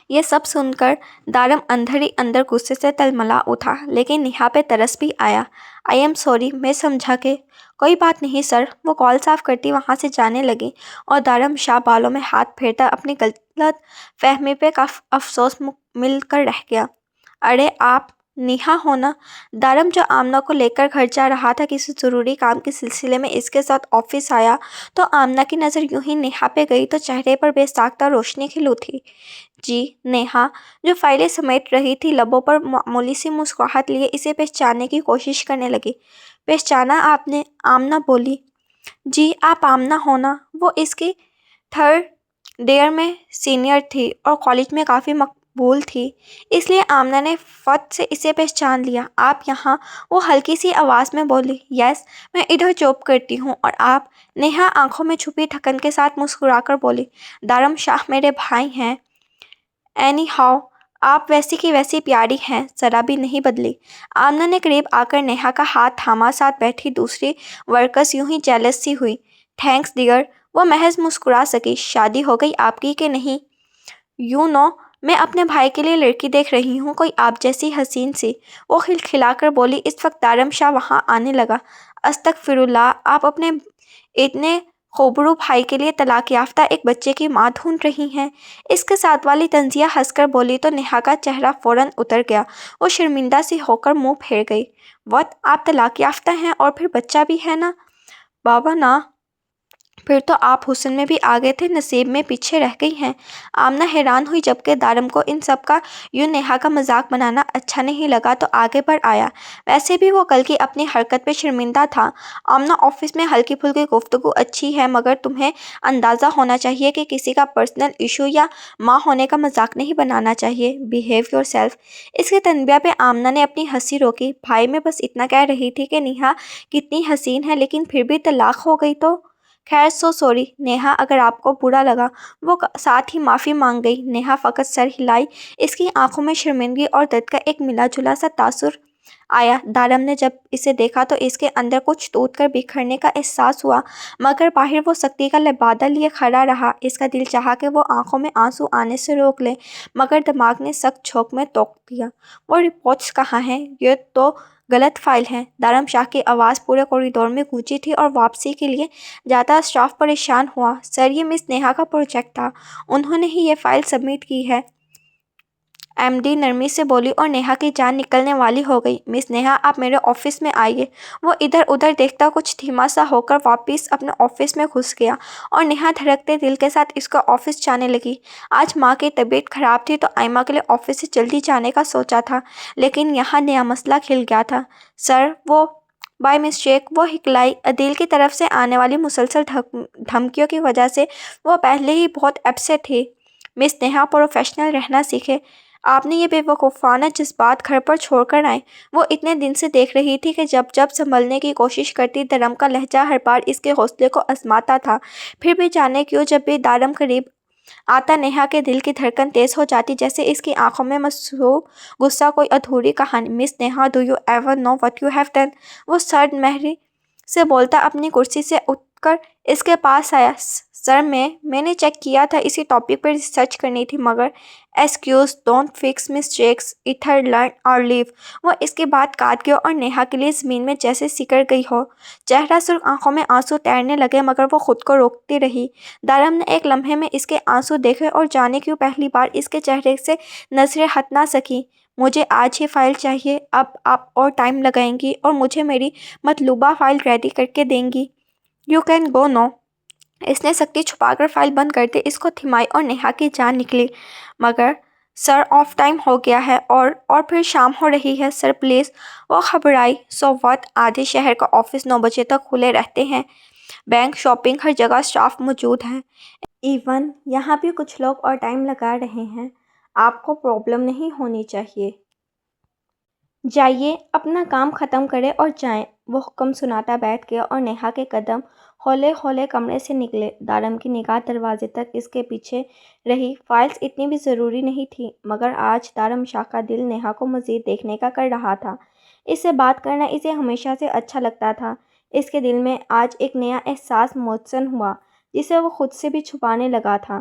Speaker 1: یہ سب سن کر دارم اندر ہی اندر غصے سے تلملا اٹھا، لیکن نیہا پہ ترس بھی آیا۔ آئی ایم سوری، میں سمجھا کہ کوئی بات نہیں سر، وہ کال صاف کرتی وہاں سے جانے لگی اور دارم شاہ بالوں میں ہاتھ پھیرتا اپنی غلط فہمی پہ افسوس مل کر رہ گیا۔ ارے آپ نیہا ہونا؟ دارم جو آمنہ کو لے کر گھر جا رہا تھا کسی ضروری کام کے سلسلے میں اس کے ساتھ آفس آیا تو آمنہ کی نظر یوں ہی نیہا پہ گئی تو چہرے پر بے ساختہ روشنی کھل اٹھی۔ جی، نیہا جو فائلیں سمیٹ رہی تھی لبوں پر معمولی سی مسکراہٹ لیے اسے پہچاننے کی کوشش کرنے لگی۔ پہچانا آپ نے؟ آمنہ بولی۔ جی، آپ آمنہ ہونا؟ وہ اس کی تھرڈ ڈیئر میں سینئر تھی اور کالج میں کافی مقبول تھی، اس لیے آمنہ نے فٹ سے اسے پہچان لیا۔ آپ یہاں؟ وہ ہلکی سی آواز میں بولی۔ یس، میں ادھر جاب کرتی ہوں۔ اور آپ؟ نیہا آنکھوں میں چھپی تھکن کے ساتھ مسکرا کر بولی۔ دارم شاہ میرے بھائی ہیں۔ اینی ہاؤ، آپ ویسی کی ویسی پیاری ہیں، ذرا بھی نہیں بدلی۔ آمنہ نے قریب آ کر نیہا کا ہاتھ تھاما، ساتھ بیٹھی دوسری ورکرز یوں ہی جیلس سی ہوئی۔ تھینکس ڈیئر، وہ محض مسکرا سکی۔ شادی ہو گئی آپ کی کہ نہیں؟ یو نو، میں اپنے بھائی کے لیے لڑکی دیکھ رہی ہوں، کوئی آپ جیسی حسین سی، وہ کھلکھلا کر بولی۔ اس وقت دارم شاہ وہاں آنے لگا۔ استغفر اللہ، آپ اپنے اتنے خوبرو بھائی کے لیے طلاق یافتہ ایک بچے کی ماں ڈھونڈ رہی ہیں؟ اس کے ساتھ والی تنزیہ ہنس کر بولی تو نیہا کا چہرہ فوراً اتر گیا، وہ شرمندہ سی ہو کر منہ پھیر گئی۔ وٹ، آپ طلاق یافتہ ہیں اور پھر بچہ بھی ہے نا؟ بابا نا، پھر تو آپ حسن میں بھی آگے تھے، نصیب میں پیچھے رہ گئی ہیں۔ آمنہ حیران ہوئی، جبکہ دارم کو ان سب کا یوں نیہا کا مذاق بنانا اچھا نہیں لگا تو آگے بڑھ آیا۔ ویسے بھی وہ کل کی اپنی حرکت پہ شرمندہ تھا۔ آمنہ، آفس میں ہلکی پھلکی گفتگو اچھی ہے مگر تمہیں اندازہ ہونا چاہیے کہ کسی کا پرسنل ایشو یا ماں ہونے کا مذاق نہیں بنانا چاہیے۔ Behave your self. اس کے تنبیہ پہ آمنہ نے اپنی ہنسی روکی۔ بھائی، میں بس اتنا کہہ رہی تھی کہ نیہا کتنی حسین ہے، لیکن پھر بھی طلاق ہو گئی تو؟ خیر، سو سوری نیہا، اگر آپ کو برا لگا۔ وہ ساتھ ہی معافی مانگ گئی۔ نیہا فقط سر ہلائی۔ اس کی آنکھوں میں شرمندگی اور درد کا ایک ملا جلا سا تاثر آیا۔ دارم نے جب اسے دیکھا تو اس کے اندر کچھ ٹوٹ کر بکھرنے کا احساس ہوا، مگر باہر وہ سختی کا لبادہ لیے کھڑا رہا۔ اس کا دل چاہا کہ وہ آنکھوں میں آنسو آنے سے روک لے، مگر دماغ نے سخت جھونک میں ٹوک دیا۔ وہ رپورٹس کہاں ہیں؟ یہ تو غلط فائل ہیں۔ دارم شاہ کی آواز پورے کوریڈور میں گونجی تھی اور واپسی کے لیے جاتا اسٹاف پریشان ہوا۔ سر، یہ مس نیہا کا پروجیکٹ تھا، انہوں نے ہی یہ فائل سبمٹ کی ہے، ایم ڈی نرمی سے بولی اور نیہا کی جان نکلنے والی ہو گئی۔ مس نیہا، آپ میرے آفس میں آئیے۔ وہ ادھر ادھر دیکھتا کچھ دھیما سا ہو کر واپس اپنے آفس میں گھس گیا اور نیہا دھڑکتے دل کے ساتھ اس کا آفس جانے لگی۔ آج ماں کی طبیعت خراب تھی تو آئمہ کے لیے آفس سے جلدی جانے کا سوچا تھا، لیکن یہاں نیا مسئلہ کھل گیا تھا۔ سر، وہ بائی مسٹیک، وہ ہکلائی۔ عدیل کی طرف سے آنے والی مسلسل دھمکیوں کی وجہ سے وہ پہلے ہی بہت اپسیٹ تھی۔ مس نیہا، پروفیشنل رہنا سیکھیں۔ آپ نے یہ بے وقوفانہ جذبات گھر پر چھوڑ کر آئے۔ وہ اتنے دن سے دیکھ رہی تھی کہ جب سنبھلنے کی کوشش کرتی دارم کا لہجہ ہر بار اس کے حوصلے کو آزماتا تھا، پھر بھی جانے کیوں جب بھی دارم قریب آتا نیہا کے دل کی دھڑکن تیز ہو جاتی، جیسے اس کی آنکھوں میں مسحوب غصہ کوئی ادھوری کہانی۔ Miss Neha, do you ever know what you have done? وہ سرد مہری سے بولتا اپنی کرسی سے اٹھ کر اس کے پاس آیا۔ سر، میں نے چیک کیا تھا، اسی ٹاپک پر ریسرچ کرنی تھی، مگر excuse don't fix mistakes, ether learn اور لیو۔ وہ اس کی بات کاٹ گیا اور نیہا کے لیے زمین میں جیسے سکڑ گئی ہو، چہرہ سرخ، آنکھوں میں آنسو تیرنے لگے، مگر وہ خود کو روکتی رہی۔ دارم نے ایک لمحے میں اس کے آنسو دیکھے اور جانے کیوں پہلی بار اس کے چہرے سے نظریں ہٹ نہ سکی۔ مجھے آج ہی فائل چاہیے، اب آپ اور ٹائم لگائیں گی اور مجھے میری مطلوبہ فائل ریڈی کر کے دیں گی؟ یو کین گو نو۔ اس نے سختی چھپا کر فائل بند کرتے اس کو تھمائی اور نیہا کی جان نکلی۔ مگر سر، آف ٹائم ہو گیا ہے اور پھر شام ہو رہی ہے، سر پلیز۔ وہ گھبرائی۔ سو وٹ، آدھے شہر کا آفس 9 بجے تک کھلے رہتے ہیں، بینک، شاپنگ، ہر جگہ اسٹاف موجود ہے۔ ایون یہاں بھی کچھ لوگ اور ٹائم لگا رہے ہیں، آپ کو پرابلم نہیں ہونی چاہیے۔ جائیے، اپنا کام ختم کریں اور جائیں۔ وہ حکم سناتا بیٹھ گیا اور نیہا کے قدم ہولے ہولے کمرے سے نکلے۔ دارم کی نگاہ دروازے تک اس کے پیچھے رہی۔ فائلز اتنی بھی ضروری نہیں تھی، مگر آج دارم شاہ کا دل نیہا کو مزید دیکھنے کا کر رہا تھا۔ اس سے بات کرنا اسے ہمیشہ سے اچھا لگتا تھا۔ اس کے دل میں آج ایک نیا احساس متزن ہوا، جسے وہ خود سے بھی چھپانے لگا تھا۔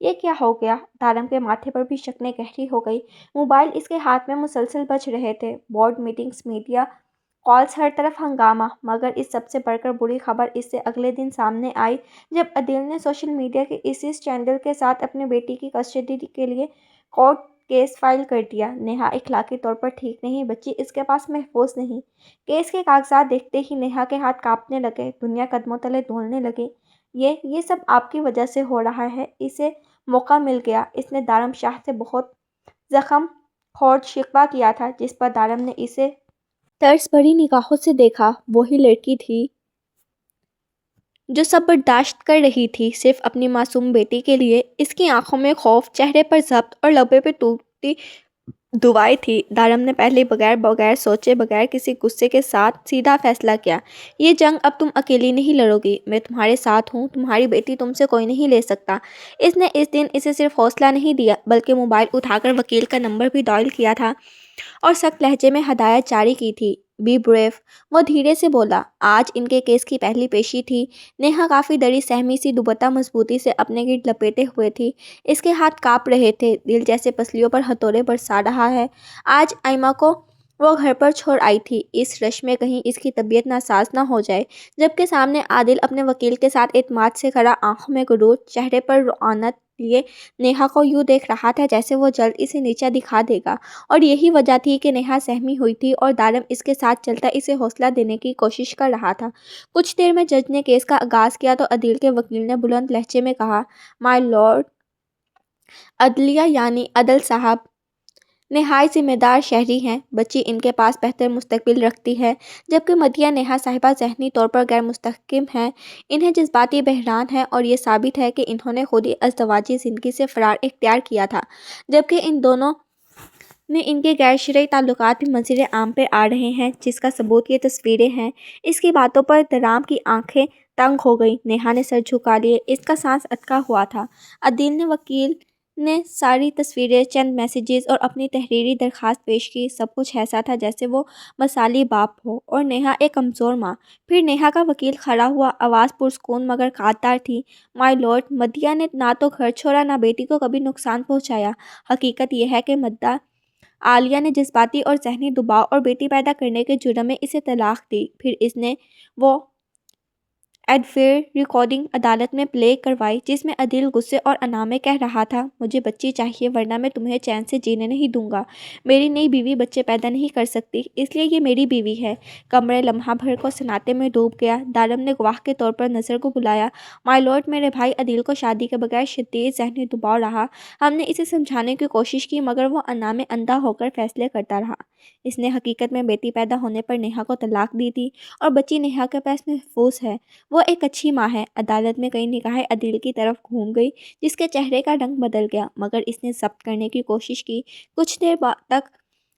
Speaker 2: یہ کیا ہو گیا؟ دارم کے ماتھے پر بھی شکنیں گہری ہو گئی۔ موبائل اس کے ہاتھ میں مسلسل بج رہے تھے، بورڈ میٹنگز، میڈیا کالز، ہر طرف ہنگامہ۔ مگر اس سب سے بڑھ کر بری خبر اس سے اگلے دن سامنے آئی جب عدیل نے سوشل میڈیا کے اسی اسکینڈل کے ساتھ اپنی بیٹی کی کسٹڈی کے لیے کورٹ کیس فائل کر دیا۔ نیہا اخلاقی طور پر ٹھیک نہیں، بچی اس کے پاس محفوظ نہیں۔ کیس کے کاغذات دیکھتے ہی نیہا کے ہاتھ کانپنے لگے، دنیا قدموں تلے دھولنے لگی۔ یہ سب آپ کی وجہ سے ہو رہا ہے۔ اسے موقع مل گیا۔ اس نے دارم شاہ سے بہت زخم خورد شکوہ کیا تھا، جس پر دارم نے اسے طرز بھری نگاہوں سے دیکھا۔ وہی لڑکی تھی جو سب برداشت کر رہی تھی صرف اپنی معصوم بیٹی کے لیے۔ اس کی آنکھوں میں خوف، چہرے پر ضبط اور لبوں پہ ٹوٹتی دعائیں تھی۔ دارم نے پہلے بغیر سوچے، بغیر کسی غصے کے ساتھ سیدھا فیصلہ کیا۔ یہ جنگ اب تم اکیلی نہیں لڑو گی، میں تمہارے ساتھ ہوں۔ تمہاری بیٹی تم سے کوئی نہیں لے سکتا۔ اس نے اس دن اسے صرف حوصلہ نہیں دیا بلکہ موبائل اٹھا کر وکیل کا نمبر بھی ڈائل کیا تھا اور سخت لہجے میں ہدایت جاری کی تھی۔ بی بریو، وہ دھیرے سے بولا۔ آج ان کے کیس کی پہلی پیشی تھی۔ نیہا کافی ڈری سہمی سی دوپٹہ مضبوطی سے اپنے گرد لپیٹے ہوئے تھی۔ اس کے ہاتھ کانپ رہے تھے، دل جیسے پسلیوں پر ہتھوڑے برسا رہا ہے۔ آج ایما کو وہ گھر پر چھوڑ آئی تھی، اس رش میں کہیں اس کی طبیعت ناساز نہ ہو جائے۔ جبکہ سامنے عادل اپنے وکیل کے ساتھ اعتماد سے کھڑا، آنکھوں میں غرور، چہرے پر رعونت لیے نیہا کو یوں دیکھ رہا تھا جیسے وہ جلد اسے نیچا دکھا دے گا۔ اور یہی وجہ تھی کہ نیہا سہمی ہوئی تھی اور دارم اس کے ساتھ چلتا اسے حوصلہ دینے کی کوشش کر رہا تھا۔ کچھ دیر میں جج نے کیس کا آغاز کیا تو عدیل کے وکیل نے بلند لہجے میں کہا، مائی لارڈ، عدلیہ یعنی عدل صاحب نہایت ذمہ دار شہری ہیں۔ بچی ان کے پاس بہتر مستقبل رکھتی ہے، جبکہ مدیہ نیہا صاحبہ ذہنی طور پر غیر مستحکم ہیں۔ انہیں جذباتی بحران ہے اور یہ ثابت ہے کہ انہوں نے خود ہی ازدواجی زندگی سے فرار اختیار کیا تھا، جبکہ ان دونوں نے ان کے غیر شرعی تعلقات بھی منظر عام پہ آ رہے ہیں، جس کا ثبوت یہ تصویریں ہیں۔ اس کی باتوں پر درام کی آنکھیں تنگ ہو گئیں۔ نیہا نے سر جھکا لیے، اس کا سانس اٹکا ہوا تھا۔ عدیل نے وکیل نے ساری تصویریں، چند میسیجز اور اپنی تحریری درخواست پیش کی۔ سب کچھ ایسا تھا جیسے وہ مثالی باپ ہو اور نیہا ایک کمزور ماں۔ پھر نیہا کا وکیل کھڑا ہوا، آواز پرسکون مگر قاطع تھی، مائی لارڈ، مدیہ نے نہ تو گھر چھوڑا، نہ بیٹی کو کبھی نقصان پہنچایا۔ حقیقت یہ ہے کہ مدّعا عالیہ نے جذباتی اور ذہنی دباؤ اور بیٹی پیدا کرنے کے جرم میں اسے طلاق دی۔ پھر اس نے وہ ایڈوائر ریکارڈنگ عدالت میں پلے کروائی جس میں عدیل غصے اور انا میں کہہ رہا تھا، مجھے بچی چاہیے ورنہ میں تمہیں چین سے جینے نہیں دوں گا۔ میری نئی بیوی بچے پیدا نہیں کر سکتی، اس لیے یہ میری بیوی ہے۔ کمرہ لمحہ بھر کو سناٹے میں ڈوب گیا۔ دارم نے گواہ کے طور پر نذر کو بلایا۔ مائی لارڈ، میرے بھائی عدیل کو شادی کے بغیر شدید ذہنی دباؤ رہا۔ ہم نے اسے سمجھانے کی کوشش کی مگر وہ انا میں اندھا ہو کر فیصلے کرتا رہا۔ اس نے حقیقت میں بیٹی پیدا ہونے پر نیہا کو طلاق دی تھی اور بچی نیہا کے پاس محفوظ ہے۔ وہ ایک اچھی ماں ہے۔ عدالت میں کئی نگاہیں عدیل کی طرف گھوم گئی جس کے چہرے کا رنگ بدل گیا، مگر اس نے ضبط کرنے کی کوشش کی۔ کچھ دیر تک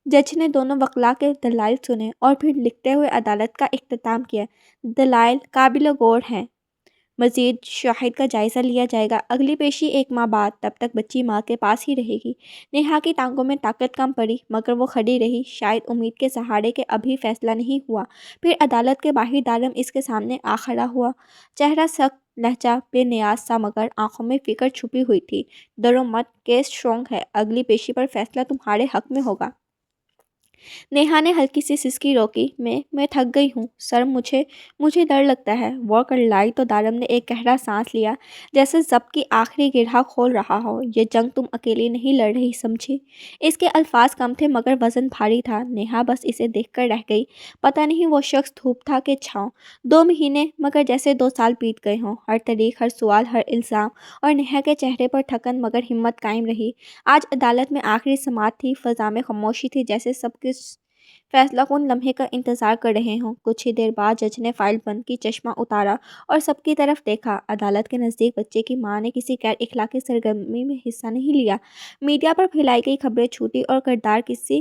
Speaker 2: جج نے دونوں وکلاء کے دلائل سنے اور پھر لکھتے ہوئے عدالت کا اختتام کیا، دلائل قابل غور ہیں، مزید شواہد کا جائزہ لیا جائے گا۔ اگلی پیشی 1 ماہ بعد، تب تک بچی ماں کے پاس ہی رہے گی۔ نیہا کی ٹانگوں میں طاقت کم پڑی مگر وہ کھڑی رہی، شاید امید کے سہارے کہ ابھی فیصلہ نہیں ہوا۔ پھر عدالت کے باہر دارم اس کے سامنے آ کھڑا ہوا، چہرہ سخت، لہجہ بے نیاز سا مگر آنکھوں میں فکر چھپی ہوئی تھی۔ ڈرو مت، کیس اسٹرانگ ہے، اگلی پیشی پر فیصلہ تمہارے حق میں ہوگا۔ نیہا نے ہلکی سی سسکی روکی، میں تھک گئی ہوں سر، مجھے ڈر لگتا ہے۔ وہ کرلائی تو دارم نے ایک گہرا سانس لیا، جیسے ضبط کی آخری گرہ کھول رہا ہو۔ یہ جنگ تم اکیلی نہیں لڑ رہی، سمجھی؟ اس کے الفاظ کم تھے مگر وزن بھاری تھا۔ نیہا بس اسے دیکھ کر رہ گئی۔ پتہ نہیں وہ شخص دھوپ تھا کہ چھاؤں۔ 2 مہینے مگر جیسے 2 سال بیت گئے ہوں۔ ہر طریق، ہر سوال، ہر الزام، اور نیہا کے چہرے پر تھکن مگر ہمت قائم رہی۔ آج عدالت میں آخری سماعت تھی، فضا میں خاموشی تھی جیسے سب کس فیصلہ کن لمحے کا انتظار کر رہے ہوں۔ کچھ ہی دیر بعد جج نے فائل بند کی، چشمہ اتارا اور سب کی طرف دیکھا۔ عدالت کے نزدیک بچے کی ماں نے کسی غیر اخلاقی سرگرمی میں حصہ نہیں لیا۔ میڈیا پر پھیلائی گئی خبریں جھوٹی اور کردار کسی